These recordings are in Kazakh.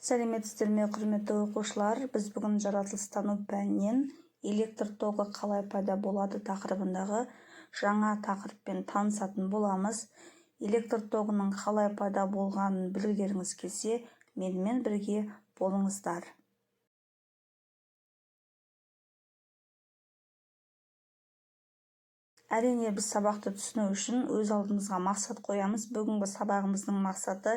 Сәлеметсіздер ме, құрметті оқушылар? Біз бүгін жаратылыстану пәнінен электр тоғы қалай пайда болады тақырыбындағы жаңа тақырыппен танысатын боламыз. Электр тоғының қалай пайда болғанын білгілеріңіз келсе, менімен бірге болыңыздар. Әрине, біз сабақты түсіну үшін өз алдымызға мақсат қоямыз. Бүгінгі сабағымыздың мақсаты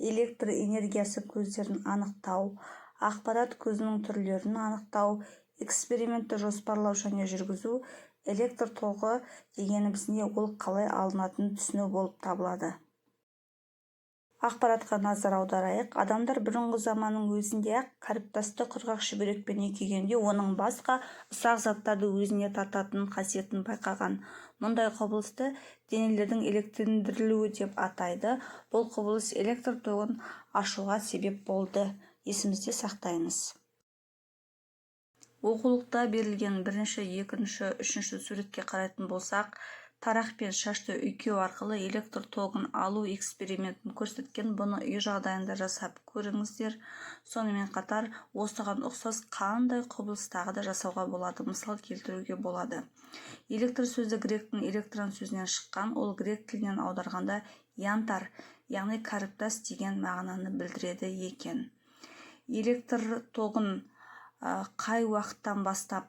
электр энергиясы көздерін анықтау, ақпарат көзінің түрлерін анықтау, экспериментті жоспарлау және жүргізу. Электр тоғы дегеніміз не, ол қалай алынатынын түсіну болып табылады. Ақпаратқа назар аударайық. Адамдар бұрынғы заманның өзінде-ақ кәріптасты құрғақ шүберекпен үйкегенде оның басқа ұсақ заттарды өзіне тартатын қасиетін байқаған. Мұндай құбылысты денелердің электрлендірілуі деп атайды. Бұл құбылыс электр тоғын ашуға себеп болды. Есімізде сақтаймыз. Оқулықта берілген бірінші, екінші, үшінші суретке қарайтын болсақ, тарақ пен шашты үйкеу арқылы электр тоғын алу экспериментін көрсеткен. Бұны үй жағдайында жасап көріңіздер. Сонымен қатар осыған ұқсас қандай құбылыстағы да жасауға болады, мысал келтіруге болады. Электр сөзі гректің электрон сөзінен шыққан, ол грек тілінен аударғанда янтар, яғни кәріптас деген мағынаны білдіреді екен. Электр тоғын қай уақыттан бастап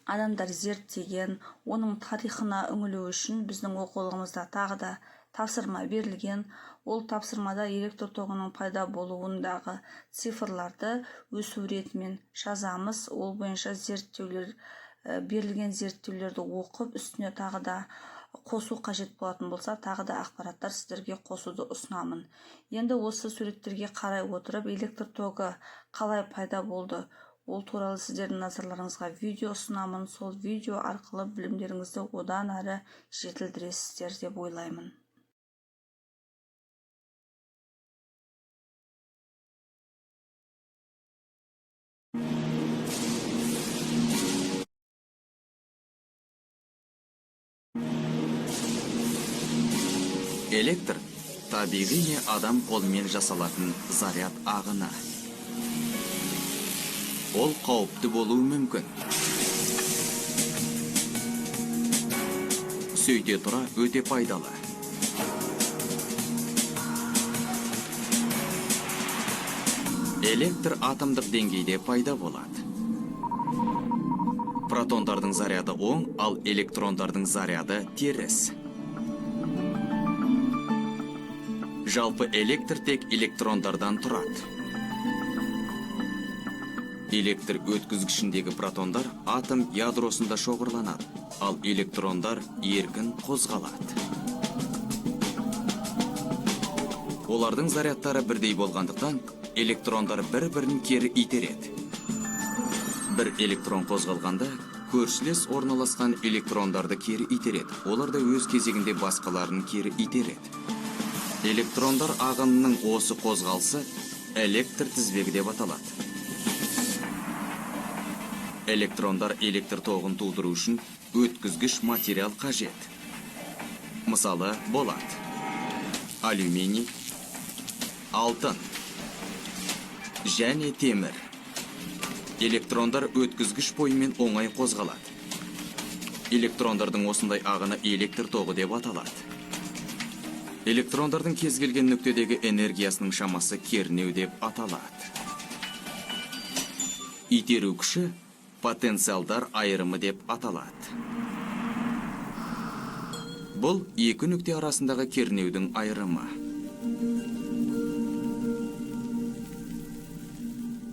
адамдар зерттеген, оның тарихына үңілу үшін біздің оқулығымызда тағы да тапсырма берілген. Ол тапсырмада электр тоғының пайда болуындағы цифрларды өсу ретімен жазамыз. Ол бойынша берілген зерттеулерді оқып, үстіне тағы да қосу қажет болатын болса, тағы да ақпараттар сіздерге қосуды ұсынамын. Енді осы суреттерге қарай отырып, электр тоғы қалай пайда болды, ол туралы сіздердің назарларыңызға видео ұсынамын. Сол видео арқылы білімдеріңізді одан әрі жетілдіресіздер деп ойлаймын. Электр табиғи не адам қолымен жасалатын заряд ағыны. Ол қауіпті болуы мүмкін. Сөйте тұра өте пайдалы. Электр атомдық деңгейде пайда болады. Протондардың заряды оң, ал электрондардың заряды теріс. Жалпы электр тек электрондардан тұрады. Электр өткізгішіндегі протондар атом ядросында шоғырланады, ал электрондар еркін қозғалады. Олардың зарядтары бірдей болғандықтан, электрондар бір-бірін кері итереді. Бір электрон қозғалғанда, көршілес орналасқан электрондарды кері итереді. Олар да өз кезегінде басқаларын кері итереді. Электрондар ағынының осы қозғалысы электр тізбегі деп аталады. Электрондар электр тоғын тудыру үшін өткізгіш материал қажет. Мысалы болады: алюминий, алтын және темір. Электрондар өткізгіш бойымен оңай қозғалады. Электрондардың осындай ағыны электр тоғы деп аталады. Электрондардың кез келген нүктедегі энергиясының шамасы кернеу деп аталады. Итеру күші потенциалдар айырымы деп аталады. Бұл екі нүкте арасындағы кернеудің айырымы.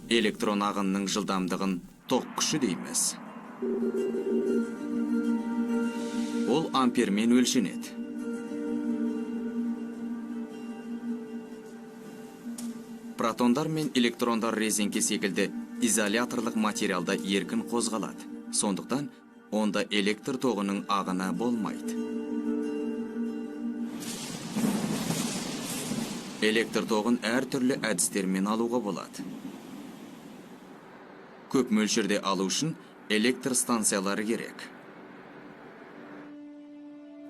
Электрон ағынының жылдамдығын ток күші дейміз. Ол ампермен өлшенеді. Протондар мен электрондар резеңке секілді изоляторлық материалда еркін қозғалады. Сондықтан, онда электр тоғының ағыны болмайды. Электр тоғын әртүрлі әдістермен алуға болады. Көп мөлшерде алу үшін электр станциялары керек.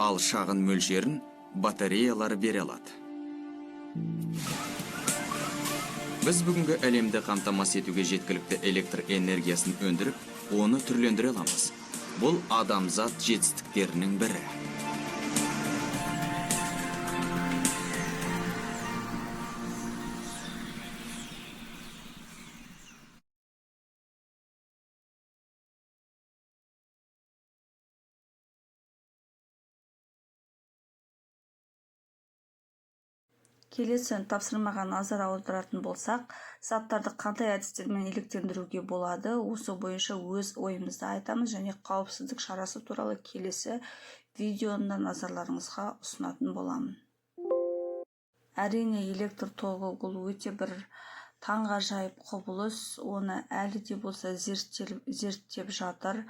Ал шағын мөлшерін батареялар бере алады. Біз бүгінгі әлемді қамтамасыз етуге жеткілікті электр энергиясын өндіріп, оны түрлендіре аламыз. Бұл адамзат жетістіктерінің бірі. Келесі тапсырмаға назар аударатын болсақ, заттарды қандай әдістермен электрлендіруге болады, осы бойынша өз ойымызды айтамыз және қауіпсіздік шарасы туралы келесі видеоны назарларыңызға ұсынатын боламын. Әрине, электр тоғы бұл өте бір таңғажайып құбылыс, оны әлі де болса зерттеп жатыр.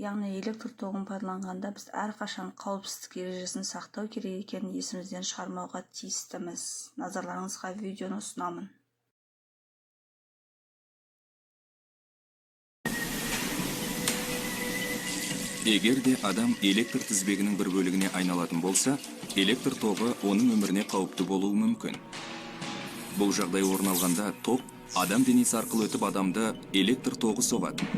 Яғни электр тоғын пайдаланғанда біз әрқашан қауіпсіздік ережесін сақтау керек екенін есімізден шығармауға тиістіміз. Назарларыңызға видеоны ұсынамын. Егер де адам электр тізбегінің бір бөлігіне айналатын болса, электр тоғы оның өміріне қауіпті болуы мүмкін. Бұл жағдай орын алғанда ток адам денесі арқылы өтіп адамды электр тоғы соғады.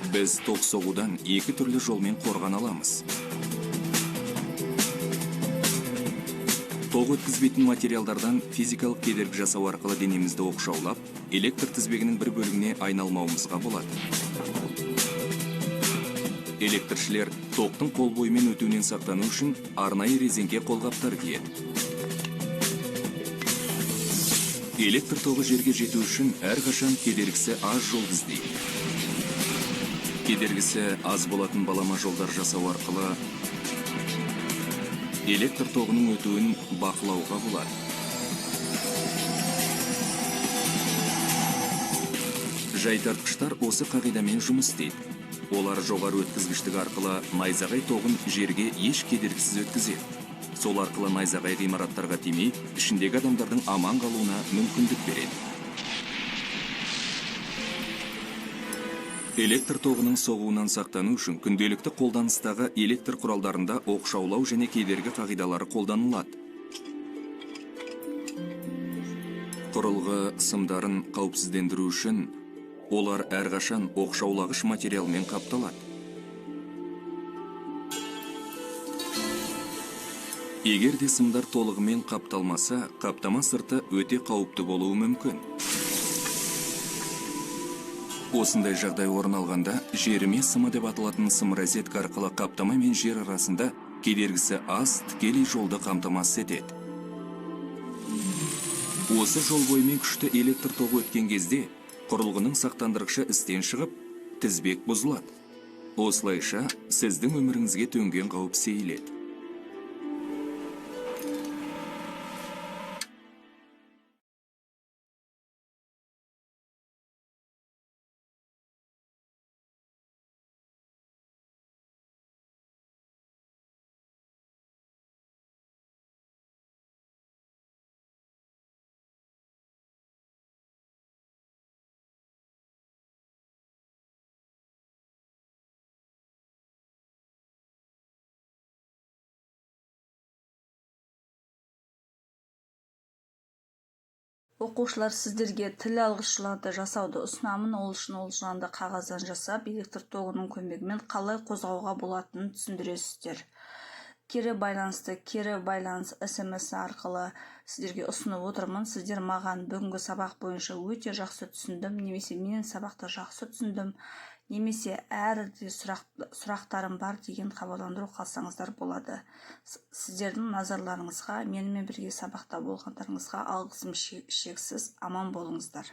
Біз ток соғудан екі түрлі жолмен қорғана аламыз. Ток өткізбейтін материалдардан физикалық кедергі жасау арқылы денемізді оқшаулап, электр тізбегінің бір бөлігіне айналмауымызға болады. Электршілер токтың қол бойымен өтуінен сақтану үшін арнайы резеңке қолғаптар киеді. Электр тоғы жерге жету үшін әрқашан кедергісі аз жол іздейді. Кедергісі аз болатын балама жолдар жасау арқылы электр тоғының өтуін бақылауға болады. Жайтартқыштар осы қағидамен жұмыс істейді. Олар жоғары өткізгіштік арқылы найзағай тоғын жерге еш кедергісіз өткізеді. Сол арқылы найзағай ғимараттарға тимей, ішіндегі адамдардың аман қалуына мүмкіндік береді. Электр тоғының соғуынан сақтану үшін күнделікті қолданыстағы электр құралдарында оқшаулау және кедергі қағидалары қолданылады. Құрылғы сымдарын қауіпсіздендіру үшін олар әрқашан оқшаулағыш материалмен қапталады. Егер де сымдар толығымен қапталмаса, қаптама сырты өте қауіпті болуы мүмкін. Осындай жағдай орын алғанда, жеріме сымы деп аталатын сым розетка арқылы қаптама мен жер арасында кедергісі аз тікелей жолды қамтамасыз етеді. Осы жол бойымен күшті электр тоғы өткен кезде, құрылғының сақтандырғышы істен шығып, тізбек бұзылады. Осылайша, сіздің өміріңізге төнген қауіп сейіледі. Оқушылар, сіздерге тіл алғышыларды жасауды ұсынамын. Ол үшін олжанды қағаздан жасап, электр тоғының көмегімен қалай қозғауға болатынын түсіндіресіздер. Кері байланыс SMS арқылы сіздерге ұсынып отырмын. Сіздер маған бүгінгі сабақ бойынша өте жақсы түсіндім, немесе менің сабақты жақсы түсіндім, немесе әрде сұрақтарым бар деген хабарландыру қалсаңыздар болады. Сіздердің назарларыңызға, менімен бірге сабақта болғандарыңызға алғысым шексіз. Аман болыңыздар.